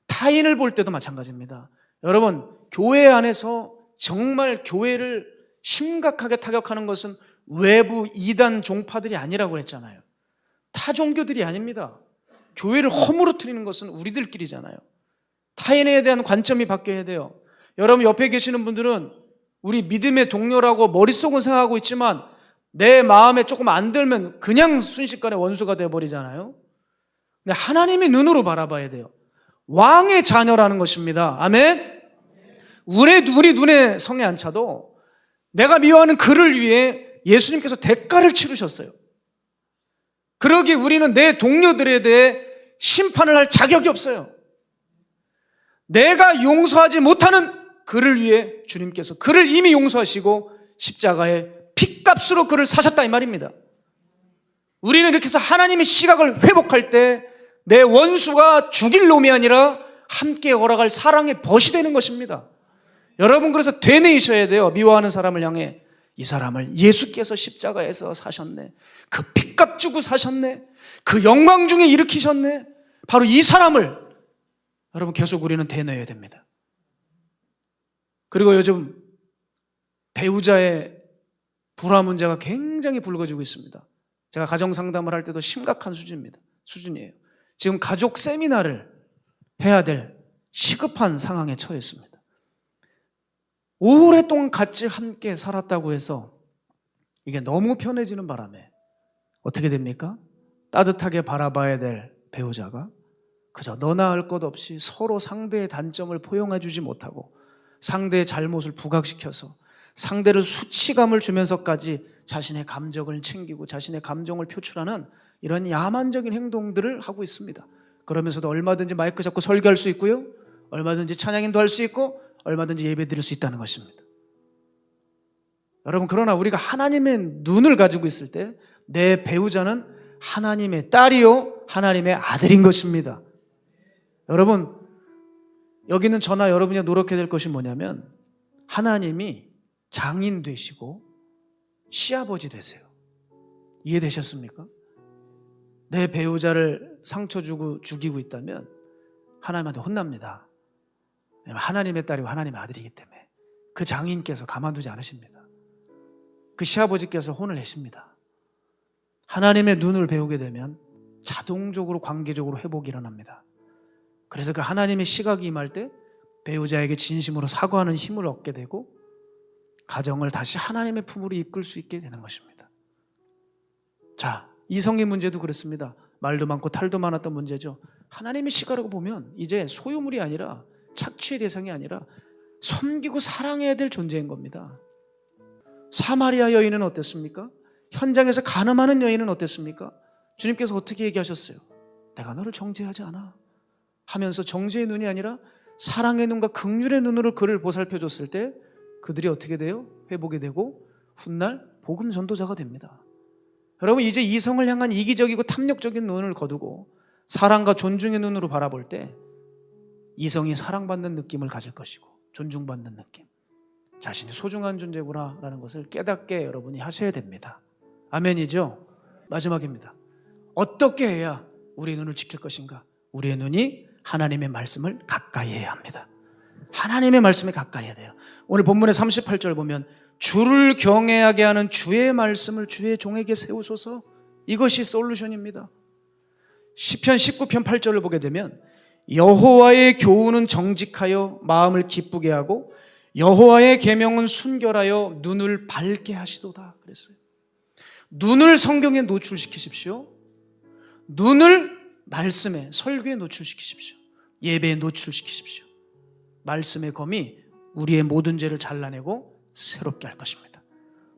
타인을 볼 때도 마찬가지입니다. 여러분, 교회 안에서 정말 교회를 심각하게 타격하는 것은 외부 이단 종파들이 아니라고 했잖아요. 타 종교들이 아닙니다. 교회를 허물어뜨리는 것은 우리들끼리잖아요. 타인에 대한 관점이 바뀌어야 돼요. 여러분, 옆에 계시는 분들은 우리 믿음의 동료라고 머릿속은 생각하고 있지만 내 마음에 조금 안 들면 그냥 순식간에 원수가 되어버리잖아요. 근데 하나님의 눈으로 바라봐야 돼요. 왕의 자녀라는 것입니다. 아멘. 우리 눈에 성에 안 차도 내가 미워하는 그를 위해 예수님께서 대가를 치르셨어요. 그러기에 우리는 내 동료들에 대해 심판을 할 자격이 없어요. 내가 용서하지 못하는 그를 위해 주님께서 그를 이미 용서하시고 십자가에 핏값으로 그를 사셨다, 이 말입니다. 우리는 이렇게 해서 하나님의 시각을 회복할 때 내 원수가 죽일 놈이 아니라 함께 걸어갈 사랑의 벗이 되는 것입니다. 여러분, 그래서 되뇌이셔야 돼요. 미워하는 사람을 향해 이 사람을 예수께서 십자가에서 사셨네, 그 핏값 주고 사셨네, 그 영광 중에 일으키셨네, 바로 이 사람을 여러분 계속 우리는 되뇌어야 됩니다. 그리고 요즘 배우자의 불화 문제가 굉장히 불거지고 있습니다. 제가 가정 상담을 할 때도 심각한 수준이에요. 지금 가족 세미나를 해야 될 시급한 상황에 처했습니다. 오랫동안 같이 함께 살았다고 해서 이게 너무 편해지는 바람에 어떻게 됩니까? 따뜻하게 바라봐야 될 배우자가 그저 너나 할 것 없이 서로 상대의 단점을 포용해 주지 못하고 상대의 잘못을 부각시켜서 상대를 수치감을 주면서까지 자신의 감정을 챙기고 자신의 감정을 표출하는 이런 야만적인 행동들을 하고 있습니다. 그러면서도 얼마든지 마이크 잡고 설교할 수 있고요, 얼마든지 찬양인도 할 수 있고, 얼마든지 예배 드릴 수 있다는 것입니다. 여러분, 그러나 우리가 하나님의 눈을 가지고 있을 때 내 배우자는 하나님의 딸이요 하나님의 아들인 것입니다. 여러분, 여기는 저나 여러분이 노력해야 될 것이 뭐냐면 하나님이 장인 되시고 시아버지 되세요. 이해되셨습니까? 내 배우자를 상처 주고 죽이고 있다면 하나님한테 혼납니다. 왜냐하면 하나님의 딸이고 하나님의 아들이기 때문에 그 장인께서 가만두지 않으십니다. 그 시아버지께서 혼을 내십니다. 하나님의 눈을 배우게 되면 자동적으로 관계적으로 회복이 일어납니다. 그래서 그 하나님의 시각이 임할 때 배우자에게 진심으로 사과하는 힘을 얻게 되고 가정을 다시 하나님의 품으로 이끌 수 있게 되는 것입니다. 자, 이성의 문제도 그렇습니다. 말도 많고 탈도 많았던 문제죠. 하나님의 시각으로 보면 이제 소유물이 아니라, 착취의 대상이 아니라 섬기고 사랑해야 될 존재인 겁니다. 사마리아 여인은 어땠습니까? 현장에서 간음하는 여인은 어땠습니까? 주님께서 어떻게 얘기하셨어요? 내가 너를 정죄하지 않아 하면서 정죄의 눈이 아니라 사랑의 눈과 긍휼의 눈으로 그를 보살펴줬을 때 그들이 어떻게 돼요? 회복이 되고 훗날 복음 전도자가 됩니다. 여러분, 이제 이성을 향한 이기적이고 탐욕적인 눈을 거두고 사랑과 존중의 눈으로 바라볼 때 이성이 사랑받는 느낌을 가질 것이고 존중받는 느낌, 자신이 소중한 존재구나라는 것을 깨닫게 여러분이 하셔야 됩니다. 아멘이죠? 마지막입니다. 어떻게 해야 우리의 눈을 지킬 것인가? 우리의 눈이 하나님의 말씀을 가까이 해야 합니다. 하나님의 말씀에 가까이 해야 돼요. 오늘 본문의 38절 보면 주를 경외하게 하는 주의 말씀을 주의 종에게 세우소서, 이것이 솔루션입니다. 시편 19편 8절을 보게 되면 여호와의 교훈은 정직하여 마음을 기쁘게 하고 여호와의 계명은 순결하여 눈을 밝게 하시도다 그랬어요. 눈을 성경에 노출시키십시오. 눈을 말씀에, 설교에 노출시키십시오. 예배에 노출시키십시오. 말씀의 검이 우리의 모든 죄를 잘라내고 새롭게 할 것입니다.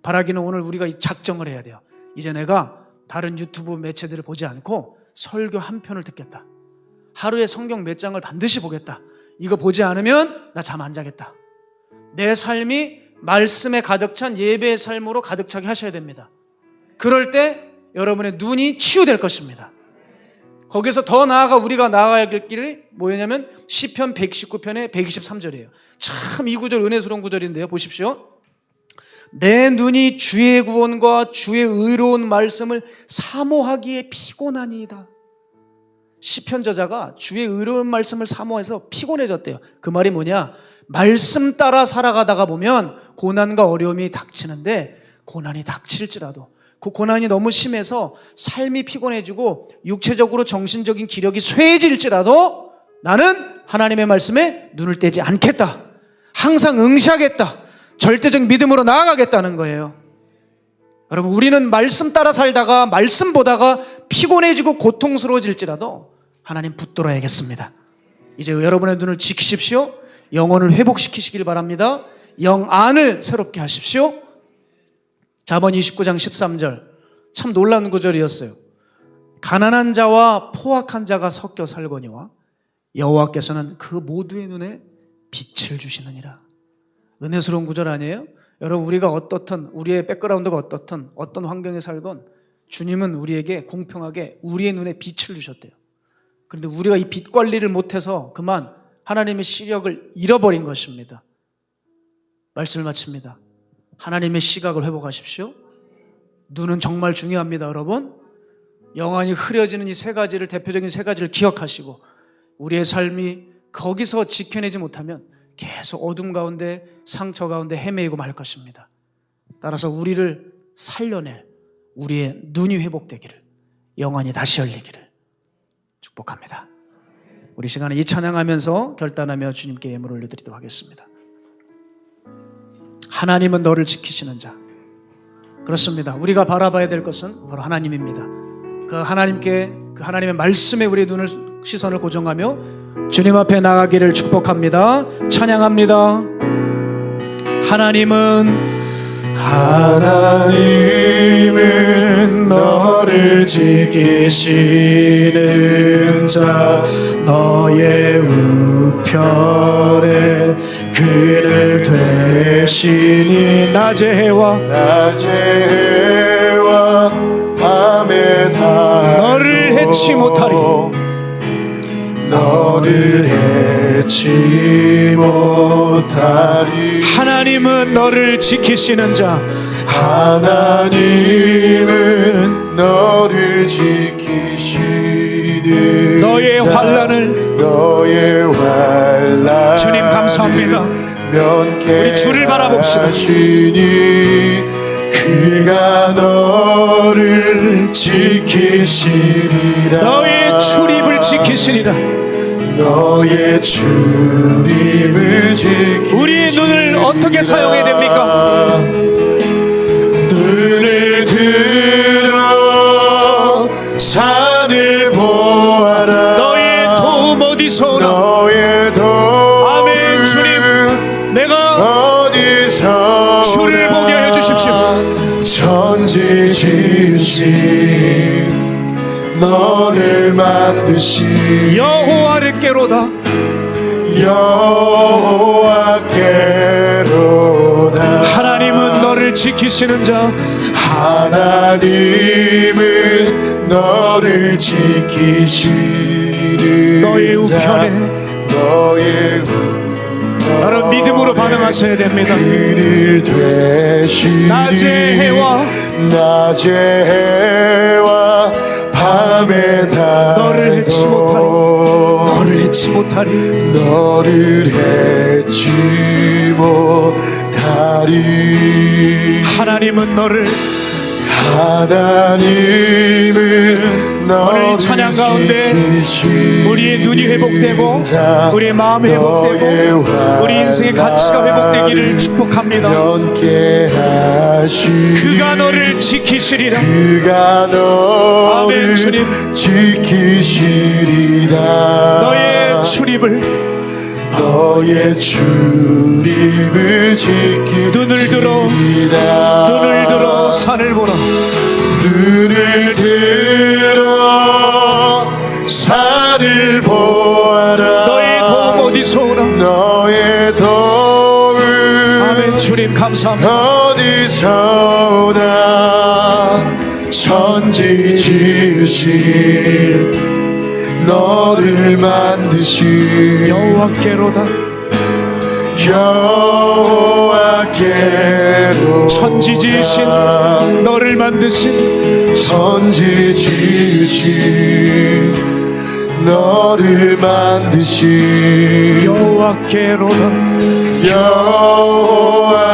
바라기는 오늘 우리가 이 작정을 해야 돼요. 이제 내가 다른 유튜브 매체들을 보지 않고 설교 한 편을 듣겠다. 하루에 성경 몇 장을 반드시 보겠다. 이거 보지 않으면 나 잠 안 자겠다. 내 삶이 말씀에 가득 찬 예배의 삶으로 가득 차게 하셔야 됩니다. 그럴 때 여러분의 눈이 치유될 것입니다. 거기서 더 나아가 우리가 나아갈 길이 뭐냐면 시편 119편의 123절이에요. 참 이 구절 은혜스러운 구절인데요. 보십시오. 내 눈이 주의 구원과 주의 의로운 말씀을 사모하기에 피곤하니이다. 시편 저자가 주의 의로운 말씀을 사모해서 피곤해졌대요. 그 말이 뭐냐? 말씀 따라 살아가다가 보면 고난과 어려움이 닥치는데, 고난이 닥칠지라도 그 고난이 너무 심해서 삶이 피곤해지고 육체적으로 정신적인 기력이 쇠해질지라도 나는 하나님의 말씀에 눈을 떼지 않겠다. 항상 응시하겠다. 절대적 믿음으로 나아가겠다는 거예요. 여러분, 우리는 말씀 따라 살다가 말씀 보다가 피곤해지고 고통스러워질지라도 하나님 붙들어야겠습니다. 이제 여러분의 눈을 지키십시오. 영혼을 회복시키시길 바랍니다. 영안을 새롭게 하십시오. 잠언 29장 13절, 참 놀라운 구절이었어요. 가난한 자와 포악한 자가 섞여 살거니와 여호와께서는 그 모두의 눈에 빛을 주시느니라. 은혜스러운 구절 아니에요? 여러분, 우리가 어떻든 우리의 백그라운드가 어떻든 어떤 환경에 살건 주님은 우리에게 공평하게 우리의 눈에 빛을 주셨대요. 그런데 우리가 이 빛 관리를 못해서 그만 하나님의 시력을 잃어버린 것입니다. 말씀을 마칩니다. 하나님의 시각을 회복하십시오. 눈은 정말 중요합니다, 여러분. 영안이 흐려지는 이 세 가지를, 대표적인 세 가지를 기억하시고 우리의 삶이 거기서 지켜내지 못하면 계속 어둠 가운데, 상처 가운데 헤매이고 말 것입니다. 따라서 우리를 살려낼 우리의 눈이 회복되기를, 영안이 다시 열리기를 축복합니다. 우리 시간에 이 찬양하면서 결단하며 주님께 예물을 올려드리도록 하겠습니다. 하나님은 너를 지키시는 자. 그렇습니다. 우리가 바라봐야 될 것은 바로 하나님입니다. 그 하나님께, 그 하나님의 말씀에 우리의 눈을, 시선을 고정하며 주님 앞에 나가기를 축복합니다. 찬양합니다. 하나님은 너를 지키시는 자, 너의 우편에 그를 되시니 낮의 해와 밤에 다 너를 해치 못하리. 너를 해치 못하리. 하나님은 너를 지키시는 자. 하나님은 너를 지키시는 너의 환난을 주님 감사합니다. 우리 주를 바라봅시다. 그가 너를 지키시리라. 너의 출입을 지키시리라. 너의 출입을 지키시리라. 우리의 눈을 어떻게 사용해야 됩니까? 눈을 들어 산을 보아라. 너의 도움 어디서 오나? 너의 도움. 아멘. 주님, 내가 어디서 주를 보게 해주십시오. 천지 지으신 너를 만드신 여호와께로다. 여호와께로다. 하나님은 너를 지키시는 자. 하나님은 너를 지키시는 너의 우편에 너의 나를 믿음으로 반응하셔야 됩니다. 낮의 해와 밤에 다 너를 해치 못하리. 하나님은 너를 찬양 가운데 우리의 눈이 회복되고 우리의 마음이 회복되고 우리 인생의 가치가 회복되기를 축복합니다. 그가 너를 지키시리라. 아멘. 주님, 너의 출입을 너의 출입을 지키리라. 눈을 들어 산을 보라. 눈을 들어 산을 보아라. 너의 도움 어디서 오나? 너의 도움 아멘. 주님 감사합니다. 어디서 오나. 천지 지으실 너를 만드신 여호와께로다. 여호와께로 천지 지으신 너를 만드신 천지 지으신 너를 만드신 여호와께로다. 여호와께로